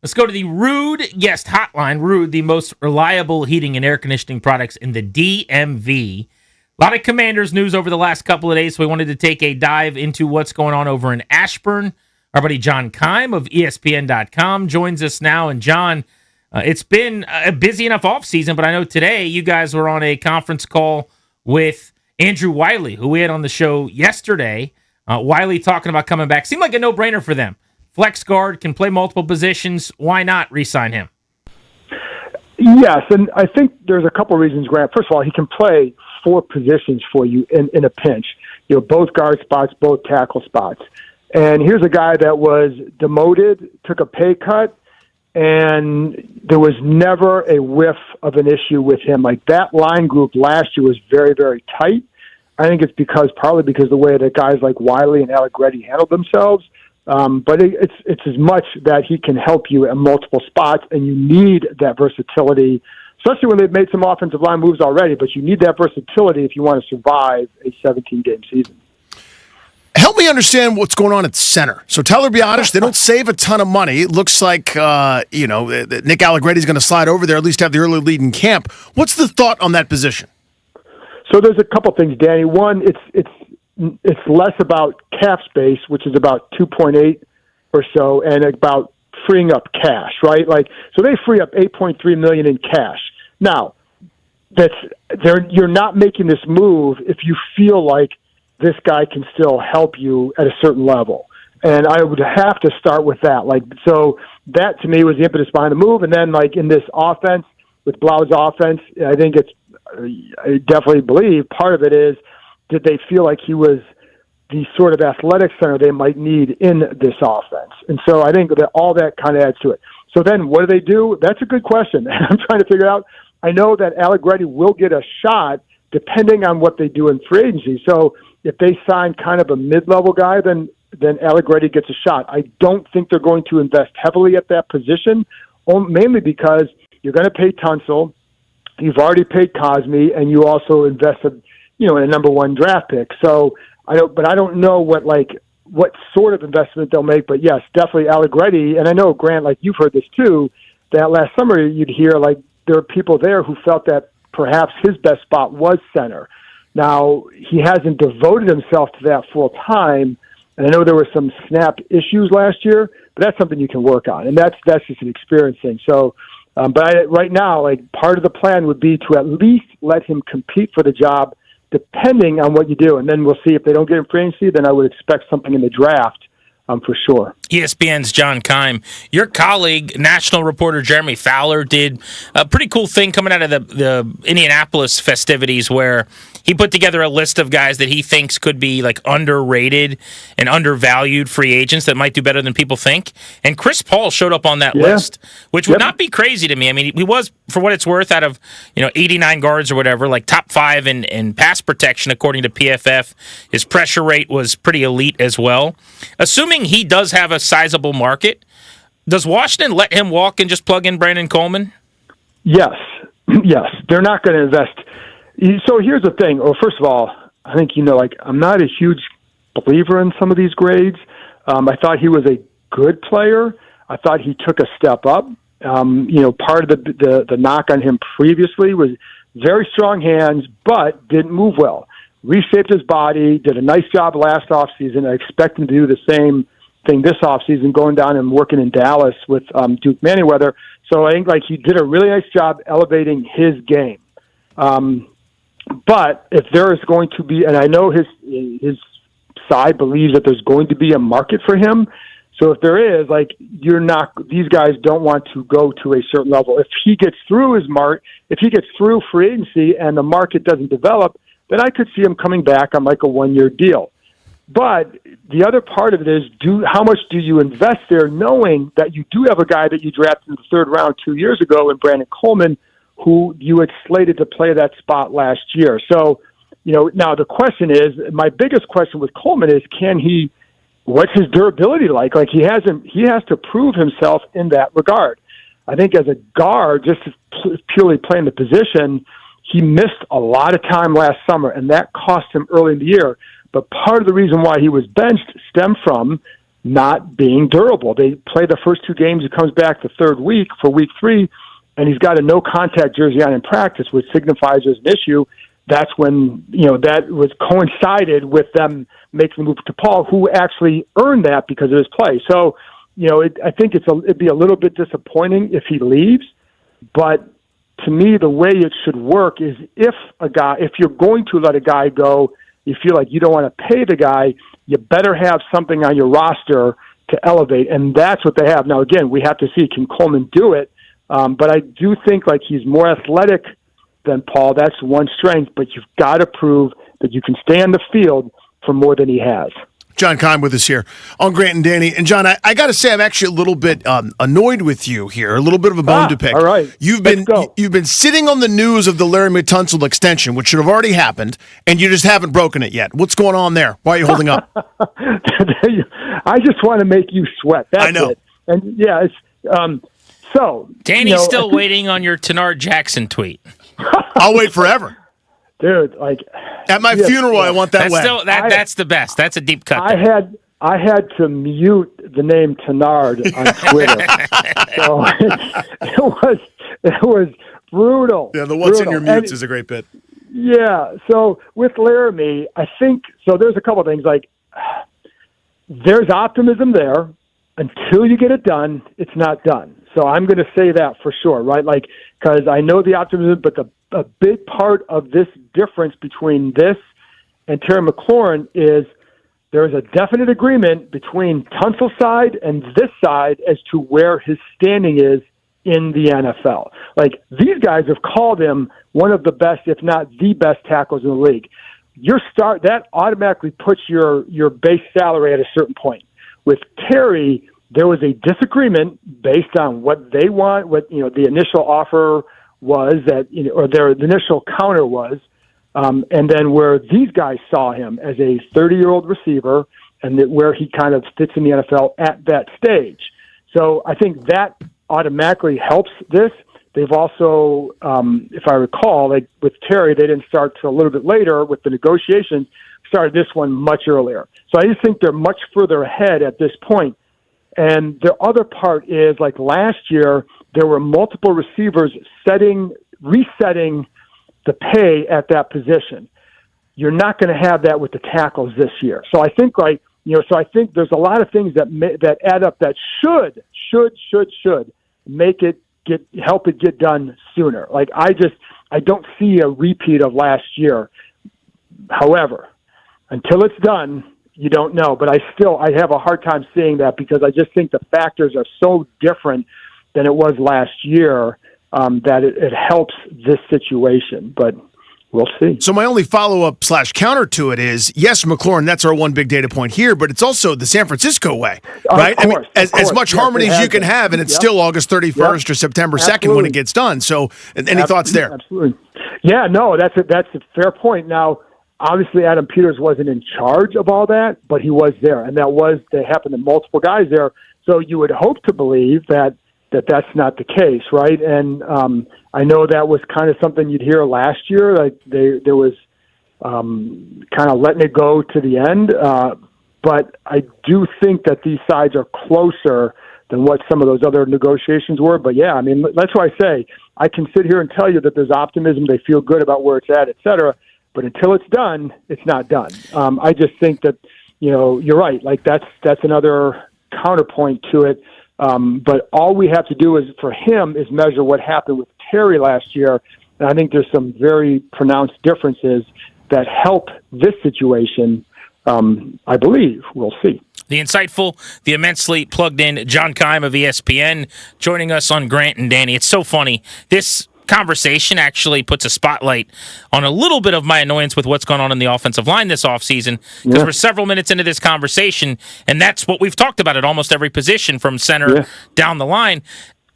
Let's go to the Rude guest hotline. Rude, the most reliable heating and air conditioning products in the DMV. A lot of Commanders news over the last couple of days, so we wanted to take a dive into what's going on over in Ashburn. Our buddy John Keim of ESPN.com joins us now. And John, it's been a busy enough offseason, but I know today you guys were on a conference call with Andrew Wylie, who we had on the show yesterday. Wylie talking about coming back. Seemed like a no-brainer for them. Flex guard, can play multiple positions. Why not re-sign him? Yes, and I think there's a couple reasons, Grant. First of all, he can play 4 positions for you in a pinch. You know, both guard spots, both tackle spots. And here's a guy that was demoted, took a pay cut, and there was never a whiff of an issue with him. Like, that line group last year was very, very tight. I think it's partly because the way that guys like Wylie and Allegretti handled themselves. But it's as much that he can help you at multiple spots, and you need that versatility, especially when they've made some offensive line moves already. But you need that versatility if you want to survive a 17-game season. Help me understand what's going on at center. So Tyler Biotish, they don't save a ton of money. It looks like Nick Allegretti's going to slide over there, at least have the early lead in camp. What's the thought on that position? So there's a couple things, Danny. One, it's less about cap space, which is about 2.8 or so, and about freeing up cash, right? Like, so they free up $8.3 million in cash. Now, you're not making this move if you feel like this guy can still help you at a certain level. And I would have to start with that. Like, so that to me was the impetus behind the move. And then, like, in this offense, with Blau's offense, I definitely believe part of it is, did they feel like he was the sort of athletic center they might need in this offense? And so I think that all that kind of adds to it. So then what do they do? That's a good question. I'm trying to figure out. I know that Allegretti will get a shot depending on what they do in free agency. So if they sign kind of a mid-level guy, then Allegretti gets a shot. I don't think they're going to invest heavily at that position, mainly because you're going to pay Tunsil. You've already paid Cosme, and you also invested, in a number 1 draft pick. So I don't know what sort of investment they'll make. But yes, definitely Allegretti. And I know, Grant, like you've heard this too, that last summer you'd hear like there are people there who felt that perhaps his best spot was center. Now, he hasn't devoted himself to that full time. And I know there were some snap issues last year, but that's something you can work on. And that's just an experience thing. So, right now, like, part of the plan would be to at least let him compete for the job, depending on what you do. And then we'll see if they don't get him free agency, then I would expect something in the draft. For sure. ESPN's John Keim. Your colleague, national reporter Jeremy Fowler, did a pretty cool thing coming out of the Indianapolis festivities where he put together a list of guys that he thinks could be like underrated and undervalued free agents that might do better than people think. And Chris Paul showed up on that list, which would not be crazy to me. I mean, he was, for what it's worth, out of 89 guards or whatever, like top 5 in pass protection according to PFF. His pressure rate was pretty elite as well. Assuming he does have a sizable market, does Washington let him walk and just plug in Brandon Coleman? Yes. They're not going to invest. So here's the thing. Well, first of all, I think, I'm not a huge believer in some of these grades. I thought he was a good player. I thought he took a step up. Part of the knock on him previously was very strong hands, but didn't move well. Reshaped his body, did a nice job last offseason. I expect him to do the same thing this offseason, going down and working in Dallas with Duke Manyweather. So I think he did a really nice job elevating his game. But if there is going to be, and I know his side believes that there's going to be a market for him. So if there is, these guys don't want to go to a certain level. If he gets through if he gets through free agency and the market doesn't develop, then I could see him coming back on a 1-year deal. But the other part of it is, how much do you invest there, knowing that you do have a guy that you drafted in the 3rd round 2 years ago in Brandon Coleman, who you had slated to play that spot last year. So, now the question is, my biggest question with Coleman is, what's his durability like? He has to prove himself in that regard. I think as a guard, just purely playing the position, he missed a lot of time last summer, and that cost him early in the year. But part of the reason why he was benched stemmed from not being durable. They play the first 2 games. He comes back the third week for week 3, and he's got a no-contact jersey on in practice, which signifies there's an issue. That's when, that was coincided with them making the move to Paul, who actually earned that because of his play. So, I think it'd be a little bit disappointing if he leaves, but to me, the way it should work is if you're going to let a guy go, you feel like you don't want to pay the guy, you better have something on your roster to elevate, and that's what they have. Now, again, we have to see, can Coleman do it? But I do think he's more athletic than Paul. That's one strength, but you've got to prove that you can stay on the field for more than he has. John Keim with us here on Grant and Danny. And John, I got to say, I'm actually a little bit annoyed with you here, a little bit of a bone to pick. All right, you've been sitting on the news of the Larry Tunsil extension, which should have already happened, and you just haven't broken it yet. What's going on there? Why are you holding up? I just want to make you sweat. That's I know. It. And yeah, it's so. Danny's still waiting on your Tenard Jackson tweet. I'll wait forever. Dude, at my funeral, I want that way. That's the best. That's a deep cut. I had to mute the name Tenard on Twitter. So it was brutal. Yeah, the what's in your mutes is a great bit. Yeah, so with Laramie, I think there's a couple of things there's optimism there. Until you get it done, it's not done. So I'm going to say that for sure, right? Because I know the optimism, but a big part of this difference between this and Terry McLaurin is there is a definite agreement between Tunsil's side and this side as to where his standing is in the NFL. These guys have called him one of the best, if not the best tackles in the league. That automatically puts your base salary at a certain point. With Terry, there was a disagreement based on what they want, what the initial offer was or their initial counter was, and then where these guys saw him as a 30-year-old receiver, and where he kind of fits in the NFL at that stage. So I think that automatically helps this. They've also, if I recall, with Terry, they didn't start till a little bit later with the negotiations. Started this one much earlier. So I just think they're much further ahead at this point. And the other part is, last year, there were multiple receivers resetting the pay at that position. You're not going to have that with the tackles this year. So I think, so I think there's a lot of things that add up that should make it help it get done sooner. I don't see a repeat of last year. However, until it's done, you don't know. But I have a hard time seeing that because I just think the factors are so different than it was last year that it helps this situation. But we'll see. So my only follow-up / counter to it is, yes, McLaurin, that's our one big data point here, but it's also the San Francisco way, right? Of course, as much harmony as you can have, and it's still August 31st or September 2nd when it gets done. So any thoughts there? Absolutely. Yeah, no, that's a fair point. Now, obviously, Adam Peters wasn't in charge of all that, but he was there, and they happened to multiple guys there. So you would hope to believe that that's not the case, right? And I know that was kind of something you'd hear last year. There was kind of letting it go to the end, but I do think that these sides are closer than what some of those other negotiations were. But yeah, I mean, that's why I say I can sit here and tell you that there's optimism. They feel good about where it's at, et cetera. But until it's done, it's not done. I just think that, you're right. That's another counterpoint to it. But all we have to do for him is measure what happened with Terry last year. And I think there's some very pronounced differences that help this situation. I believe we'll see. The insightful, the immensely plugged in John Keim of ESPN joining us on Grant and Danny. It's so funny. This conversation actually puts a spotlight on a little bit of my annoyance with what's going on in the offensive line this offseason, because we're several minutes into this conversation, and that's what we've talked about at almost every position from center down the line.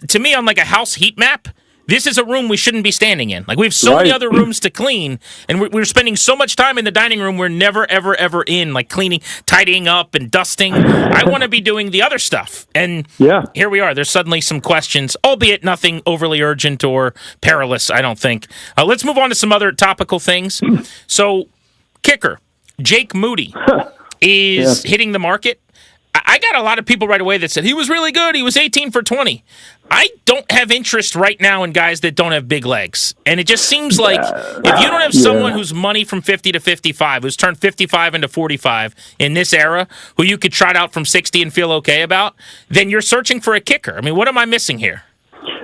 To me, on a house heat map, this is a room we shouldn't be standing in. We have so many other rooms to clean, and we're spending so much time in the dining room we're never, ever, ever in, cleaning, tidying up, and dusting. I want to be doing the other stuff. And here we are. There's suddenly some questions, albeit nothing overly urgent or perilous, I don't think. Let's move on to some other topical things. So, kicker, Jake Moody is hitting the market. I got a lot of people right away that said he was really good. He was 18 for 20. I don't have interest right now in guys that don't have big legs. And it just seems like if you don't have someone who's money from 50 to 55, who's turned 55 into 45 in this era, who you could trot out from 60 and feel okay about, then you're searching for a kicker. I mean, what am I missing here?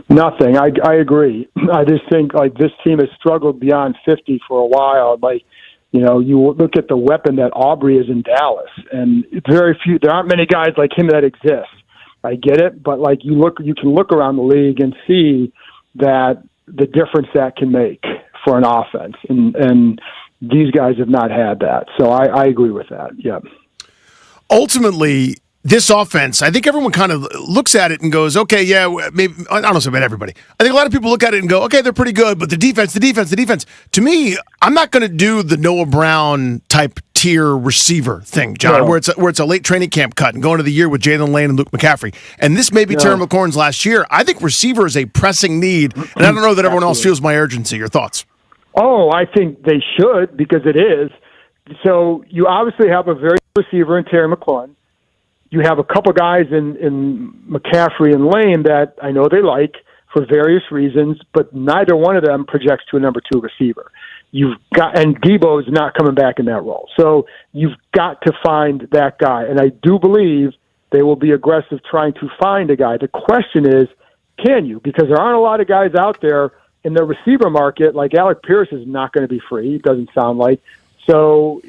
Nothing. I agree. I just think like this team has struggled beyond 50 for a while. Like, you know, you look at the weapon that Aubrey is in Dallas, and very few. There aren't many guys like him that exist. I get it, but like you can look around the league and see that the difference that can make for an offense, and these guys have not had that. So I agree with that. Yeah. Ultimately, this offense, I think everyone kind of looks at it and goes, okay, yeah, maybe, I don't know about everybody. I think a lot of people look at it and go, okay, they're pretty good, but the defense. To me, I'm not going to do the Noah Brown type tier receiver thing, John, No. where it's a late training camp cut and going to the year with Jalen Lane and Luke McCaffrey. And this may be Terry McLaurin's last year. I think receiver is a pressing need, and I don't know that everyone else feels my urgency. Your thoughts? Oh, I think they should, because it is. So you obviously have a very good receiver in Terry McLaurin. You have a couple guys in McCaffrey and Lane that I know they like for various reasons, but neither one of them projects to a number 2 receiver. And Debo is not coming back in that role. So you've got to find that guy. And I do believe they will be aggressive trying to find a guy. The question is, can you? Because there aren't a lot of guys out there in the receiver market. Like Alec Pierce is not going to be free, it doesn't sound like. So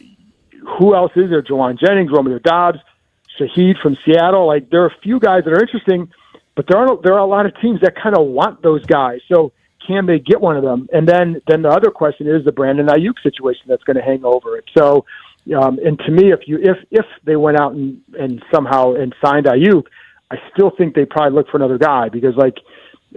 who else is there? Jawan Jennings, Romeo Dobbs, Shaheed from Seattle. Like, there are a few guys that are interesting, but there are a lot of teams that kind of want those guys. So can they get one of them? And then the other question is the Brandon Ayuk situation that's going to hang over it. So, and to me, if they went out and somehow signed Ayuk, I still think they probably look for another guy, because like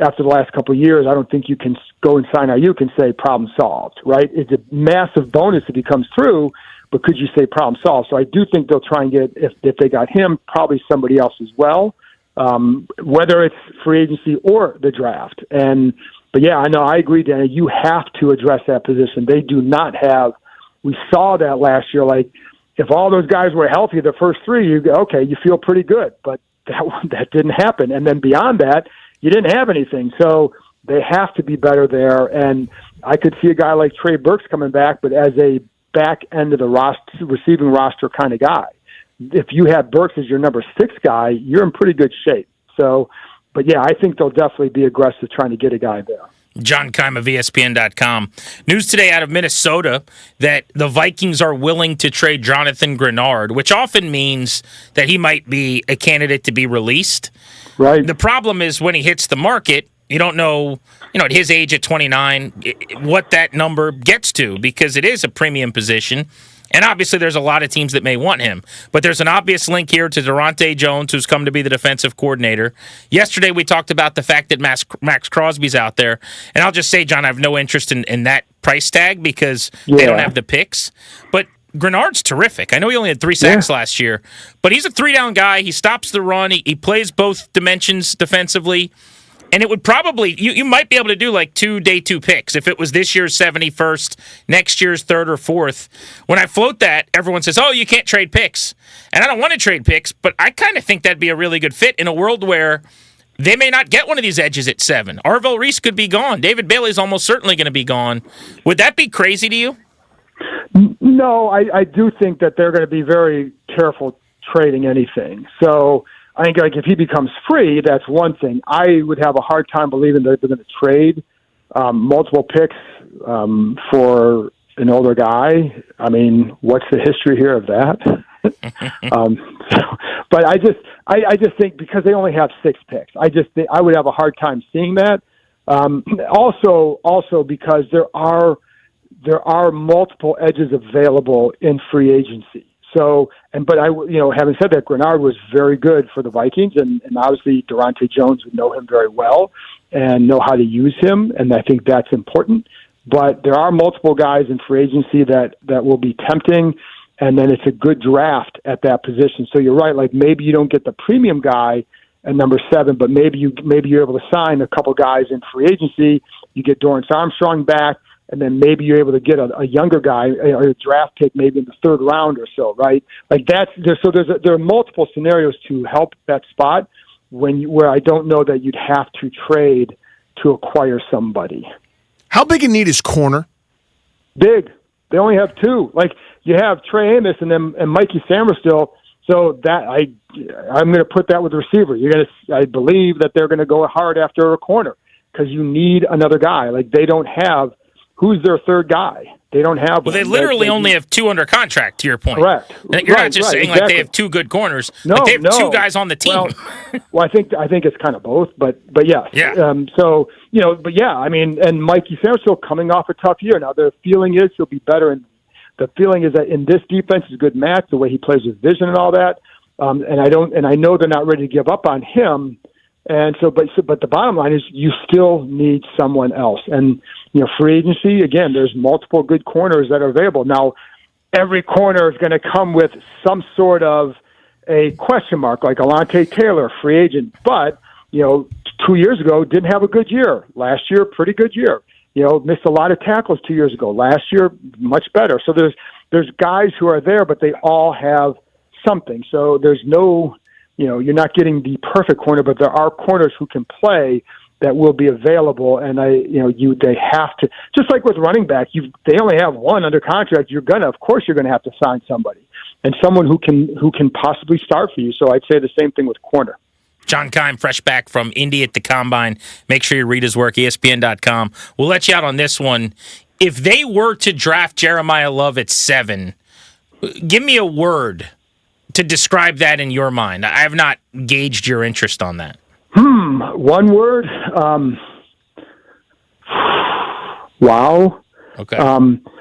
after the last couple of years, I don't think you can go and sign Ayuk and say problem solved, right? It's a massive bonus if he comes through, but could you say problem solved? So I do think they'll try and get, if they got him, probably somebody else as well, whether it's free agency or the draft. But yeah, I know, I agree, Danny. You have to address that position. They do not have. We saw that last year. Like, if all those guys were healthy, the first 3, you go, okay, you feel pretty good. But that didn't happen. And then beyond that, you didn't have anything. So they have to be better there. And I could see a guy like Trey Burks coming back, but as a back end of the receiving roster kind of guy. If you have Burks as your number 6 guy, you're in pretty good shape. So, but yeah, I think they'll definitely be aggressive trying to get a guy there. John Keim of ESPN.com. News today out of Minnesota that the Vikings are willing to trade Jonathan Grenard, which often means that he might be a candidate to be released. Right. The problem is when he hits the market, you don't know, at his age at 29, what that number gets to, because it is a premium position. And obviously there's a lot of teams that may want him. But there's an obvious link here to Durante Jones, who's come to be the defensive coordinator. Yesterday we talked about the fact that Max Crosby's out there. And I'll just say, John, I have no interest in that price tag because they don't have the picks. But Grenard's terrific. I know he only had 3 sacks last year, but he's a 3-down guy. He stops the run. He plays both dimensions defensively. And it would probably, you might be able to do like 2 day 2 picks. If it was this year's 71st, next year's 3rd or 4th. When I float that, everyone says, oh, you can't trade picks. And I don't want to trade picks, but I kind of think that'd be a really good fit in a world where they may not get one of these edges at 7. Arvell Reese could be gone. David Bailey's almost certainly going to be gone. Would that be crazy to you? No, I do think that they're going to be very careful trading anything. So I think like if he becomes free, that's one thing. I would have a hard time believing that they're going to trade multiple picks for an older guy. I mean, what's the history here of that? But I just think because they only have 6 picks, I just think I would have a hard time seeing that. Also because there are multiple edges available in free agency. So, but having said that, Grenard was very good for the Vikings, and obviously Durante Jones would know him very well and know how to use him, and I think that's important. But there are multiple guys in free agency that will be tempting, and then it's a good draft at that position. So you're right, like maybe you don't get the premium guy at number 7, but maybe you're able to sign a couple guys in free agency. You get Dorrance Armstrong back, and then maybe you're able to get a younger guy or a draft pick maybe in the third round or so, right? Like there are multiple scenarios to help that spot where I don't know that you'd have to trade to acquire somebody. How big a need is corner? Big. They only have two. Like you have Trey Amos and Mikey Sammer still. So that I'm going to put that with the receiver. I believe that they're going to go hard after a corner because you need another guy. Like they don't have. Who's their third guy? They don't have. Well, they literally only have two under contract. To your point, correct. You're not just saying exactly. Like they have two good corners. No, like they have two guys on the team. Well, I think it's kind of both, but yeah. So but yeah, I mean, and Mikey Sam's still coming off a tough year. Now the feeling is he'll be better, and the feeling is that in this defense is a good match. The way he plays with vision and all that, and I know they're not ready to give up on him. And but the bottom line is you still need someone else. And, free agency, again, there's multiple good corners that are available. Now, every corner is going to come with some sort of a question mark, like Alontae Taylor, free agent. But, 2 years ago, didn't have a good year. Last year, pretty good year. Missed a lot of tackles 2 years ago. Last year, much better. So there's guys who are there, but they all have something. So there's no... you're not getting the perfect corner, but there are corners who can play that will be available. And they have to, just like with running back, they only have one under contract. Of course you're going to have to sign somebody and someone who can possibly start for you. So I'd say the same thing with corner. John Keim, fresh back from Indy at the Combine. Make sure you read his work, ESPN.com. We'll let you out on this one. If they were to draft Jeremiah Love at 7, give me a word to describe that in your mind. I have not gauged your interest on that. One word. Wow. Okay.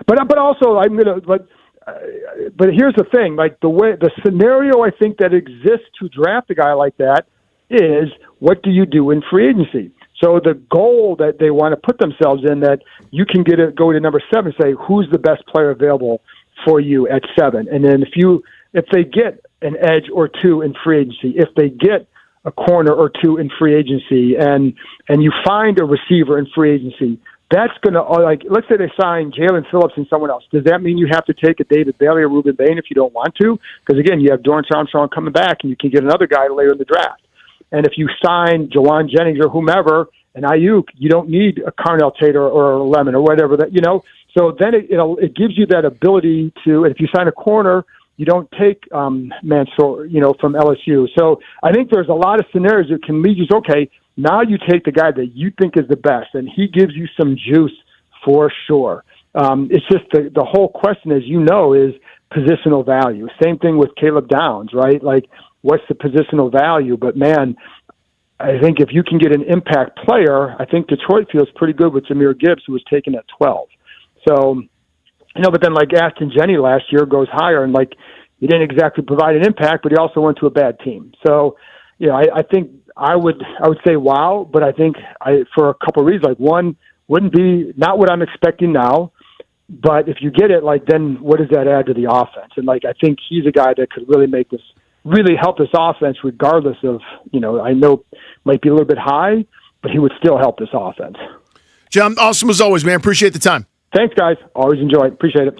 But also I'm gonna. But here's the thing. Like the scenario I think that exists to draft a guy like that is what do you do in free agency? So the goal that they want to put themselves in, that you can go to number 7 and say who's the best player available for you at 7, and then if they get an edge or two in free agency, if they get a corner or two in free agency, and you find a receiver in free agency, that's going to, let's say they sign Jalen Phillips and someone else. Does that mean you have to take a David Bailey or Ruben Bain if you don't want to? Because, again, you have Dorrance Armstrong coming back, and you can get another guy later in the draft. And if you sign Jawan Jennings or whomever, and Ayuk, you don't need a Carnell Tate or a Lemon or whatever that, So then it gives you that ability to, and if you sign a corner, you don't take Mansour, from LSU. So I think there's a lot of scenarios that can lead you to, okay, now you take the guy that you think is the best, and he gives you some juice for sure. It's just the whole question, as is positional value. Same thing with Caleb Downs, right? Like, what's the positional value? But, man, I think if you can get an impact player, I think Detroit feels pretty good with Jahmyr Gibbs, who was taken at 12. So, but then like Ashton Jenney last year goes higher, and he didn't exactly provide an impact, but he also went to a bad team. So, I think I would say wow, but I think for a couple of reasons. Like, one, wouldn't be not what I'm expecting now, but if you get it, then what does that add to the offense? And I think he's a guy that could really help this offense, regardless of I know might be a little bit high, but he would still help this offense. John, awesome as always, man. Appreciate the time. Thanks, guys. Always enjoy it. Appreciate it.